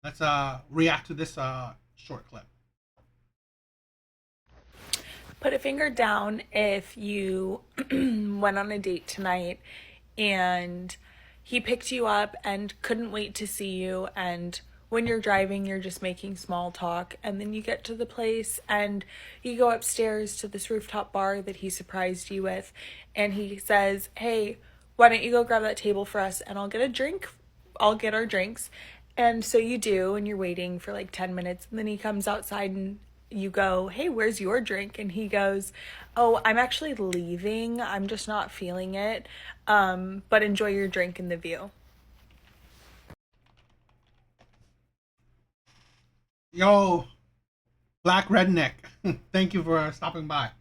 Let's react to this short clip. Put a finger down if you went on a date tonight and he picked you up and couldn't wait to see you, and when you're driving you're just making small talk, and then you get to the place and you go upstairs to this rooftop bar that he surprised you with, and he says, "Hey, why don't you go grab that table for us and I'll get our drinks." And so you do, and you're waiting for like 10 minutes, and then he comes outside and you go, "Hey, where's your drink?" And he goes, "Oh, I'm actually leaving. I'm just not feeling it. But enjoy your drink and the view." Yo, Black Redneck, thank you for stopping by.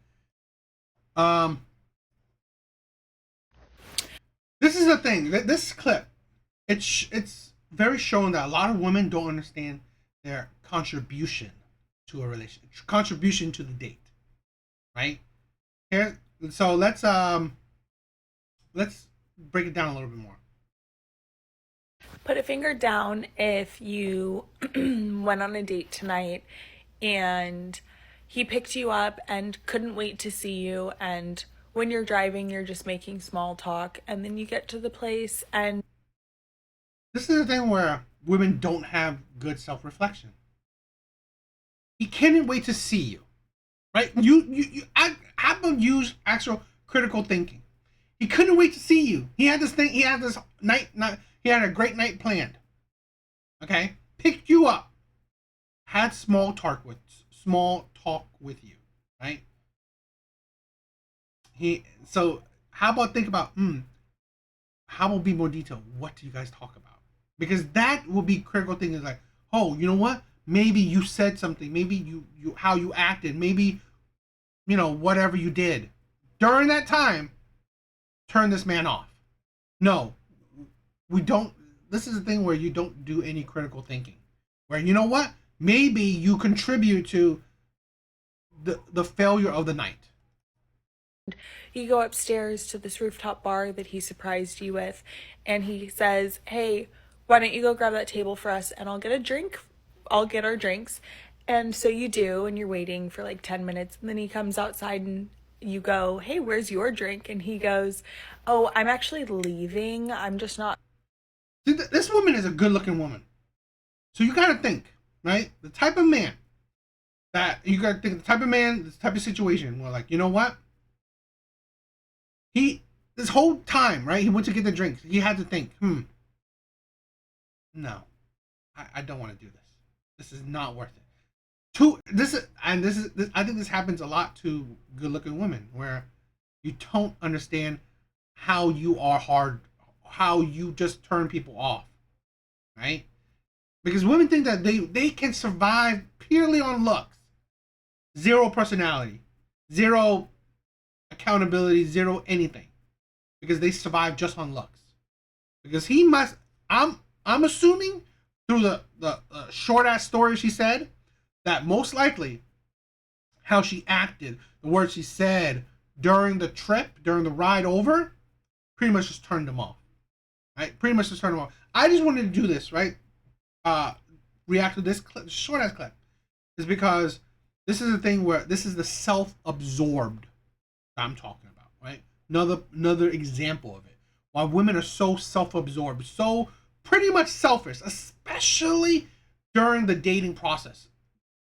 Um, this is the thing. This clip, it's very showing that a lot of women don't understand their contribution to a relationship, contribution to the date, right? Here, so let's break it down a little bit more. Put a finger down if you went on a date tonight and he picked you up and couldn't wait to see you, and when you're driving you're just making small talk, and then you get to the place and This is the thing where women don't have good self reflection. He can't wait to see you, right? You have them use actual critical thinking. He couldn't wait to see you. He had this thing. He had this night. He had a great night planned. Okay, picked you up, had small talk with you, right? He so how about think about how will be more detailed? What do you guys talk about? Because that will be critical thing. Is like, oh, you know what? Maybe you said something. Maybe you how you acted. Maybe whatever you did during that time. Turn this man off. No, we don't. This is the thing where you don't do any critical thinking. Where you know what? Maybe you contribute to the failure of the night. you go upstairs to this rooftop bar that he surprised you with, and he says, "Hey, why don't you go grab that table for us and I'll get our drinks." And so you do, and you're waiting for like 10 minutes, and then he comes outside and you go, "Hey, where's your drink?" And he goes, "Oh, I'm actually leaving. I'm just not." See, this woman is a good-looking woman, so you gotta think, right? The type of man that you gotta think, the type of man, this type of situation where, like, you know what? He this whole time, right? He went to get the drinks. He had to think, no, I don't want to do this. This is not worth it. I think this happens a lot to good-looking women where you don't understand how you are hard, how you just turn people off, right? Because women think that they can survive purely on looks, zero personality, zero accountability, zero anything, because they survive just on looks. Because he must, I'm assuming through the short ass story she said that most likely how she acted, the words she said during the trip, during the ride over, pretty much just turned him off. Right? Pretty much just turned him off. I just wanted to do this, right? Uh, React to this clip, short ass clip, is because this is the thing where this is the self-absorbed I'm talking about, right? Another example of it. Why women are so self-absorbed, so pretty much selfish, especially during the dating process.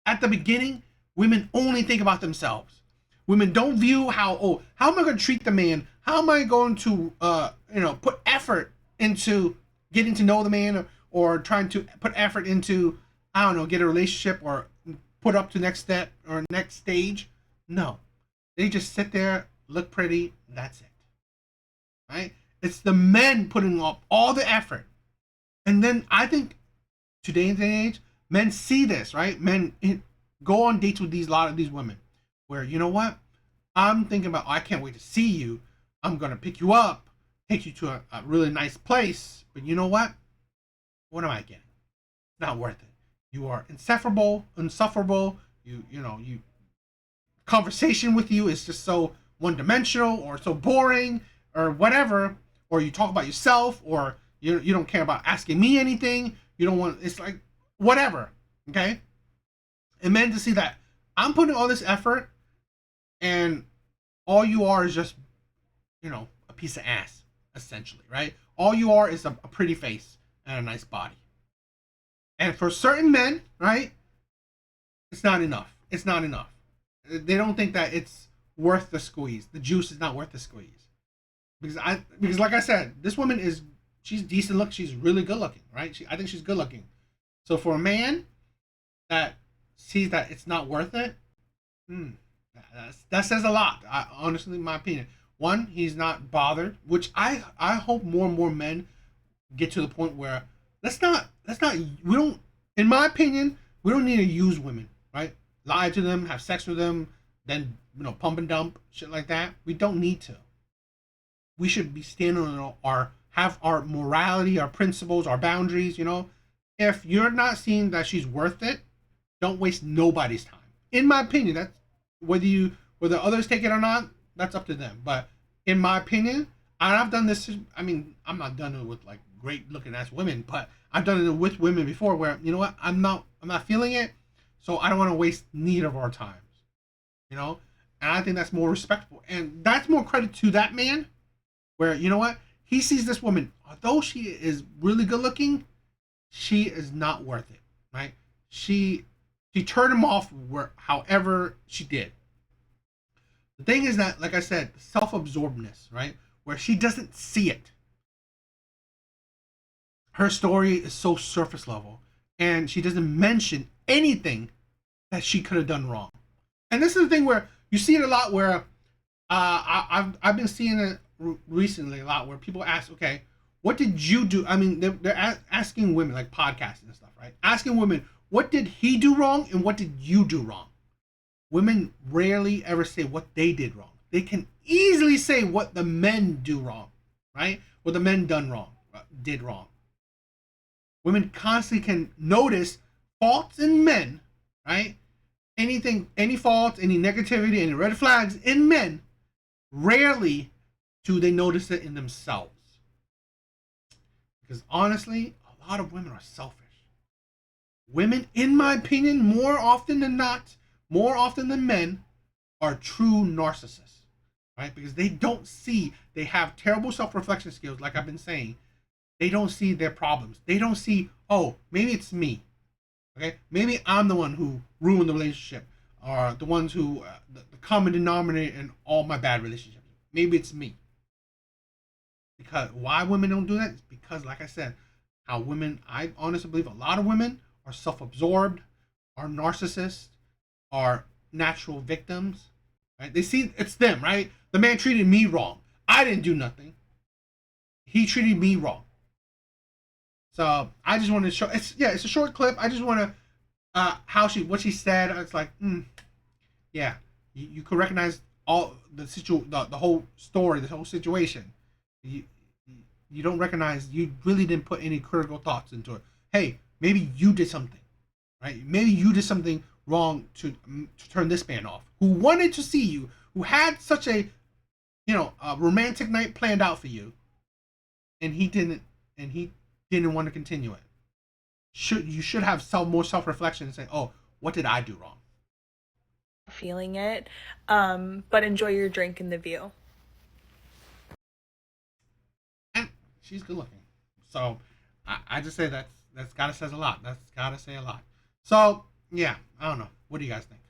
At the beginning, women only think about themselves. Women don't view how am I going to treat the man? How am I going to put effort into getting to know the man, or trying to put effort into, I don't know, get a relationship or put up to next step or next stage. No, they just sit there, look pretty. That's it, right? It's the men putting up all the effort, and then I think today's age, men see this, right? Men go on dates with a lot of these women, where you know what? I'm thinking about, oh, I can't wait to see you. I'm gonna pick you up, take you to a really nice place. But you know what? What am I getting? Not worth it. You are insufferable. You conversation with you is just so one dimensional or so boring or whatever. Or you talk about yourself, or you don't care about asking me anything. You don't want. It's like, whatever. Okay, and men to see that I'm putting all this effort, and all you are is just, a piece of ass, essentially, right? All you are is a pretty face and a nice body. And for certain men, right, it's not enough. It's not enough. They don't think that it's worth the squeeze. The juice is not worth the squeeze. Because like I said, this woman she's decent look. She's really good looking, right? I think she's good looking. So for a man that sees that it's not worth it, hmm, that says a lot. Honestly, in my opinion, one, he's not bothered, which I hope more and more men get to the point where let's not we don't, in my opinion, we don't need to use women, right? Lie to them, have sex with them, then pump and dump shit like that. We don't need to. We should be standing on our have our morality, our principles, our boundaries. If you're not seeing that she's worth it, don't waste nobody's time. In my opinion, that's whether others take it or not, that's up to them. But in my opinion, and I've done this. I mean, I'm not done it with like great looking ass women, but I've done it with women before where I'm not feeling it, so I don't want to waste neither of our times. And I think that's more respectful, and that's more credit to that man, where he sees this woman, although she is really good looking, she is not worth it, right? She turned him off however she did. The thing is that, like I said, self-absorbedness, right? Where she doesn't see it. Her story is so surface level, and she doesn't mention anything that she could have done wrong. And this is the thing where you see it a lot. Where I've been seeing it recently a lot, where people ask, okay, what did you do? I mean, they're asking women, like podcasting and stuff, right? Asking women, what did he do wrong and what did you do wrong? Women rarely ever say what they did wrong. They can easily say what the men do wrong, right? What the men did wrong. Women constantly can notice faults in men, right? Any faults, any negativity, any red flags in men. Rarely do they notice it in themselves. Because honestly, a lot of women are selfish. Women, in my opinion, more often than not, more often than men, are true narcissists, right? Because they have terrible self-reflection skills, like I've been saying. They don't see their problems. They don't see, oh, maybe it's me. Okay, maybe I'm the one who ruined the relationship, or the ones who the common denominator in all my bad relationships. Maybe it's me. Because why women don't do that is because, like I said, I honestly believe a lot of women are self-absorbed, are narcissists, are natural victims. Right? They see it's them, right? The man treated me wrong. I didn't do nothing. He treated me wrong. So I just want to show. It's a short clip. I just want to what she said. It's like, yeah, you could recognize all the whole story, the whole situation. You don't recognize. You really didn't put any critical thoughts into it. Hey, maybe you did something, right? Maybe you did something wrong to turn this man off. Who wanted to see you? Who had such a romantic night planned out for you, and he didn't. And he didn't want to continue it. You should have more self-reflection and say, oh, what did I do wrong? Feeling it, but enjoy your drink and the view. And she's good looking, so I just say that's gotta says a lot. That's gotta say a lot. So yeah, I don't know. What do you guys think?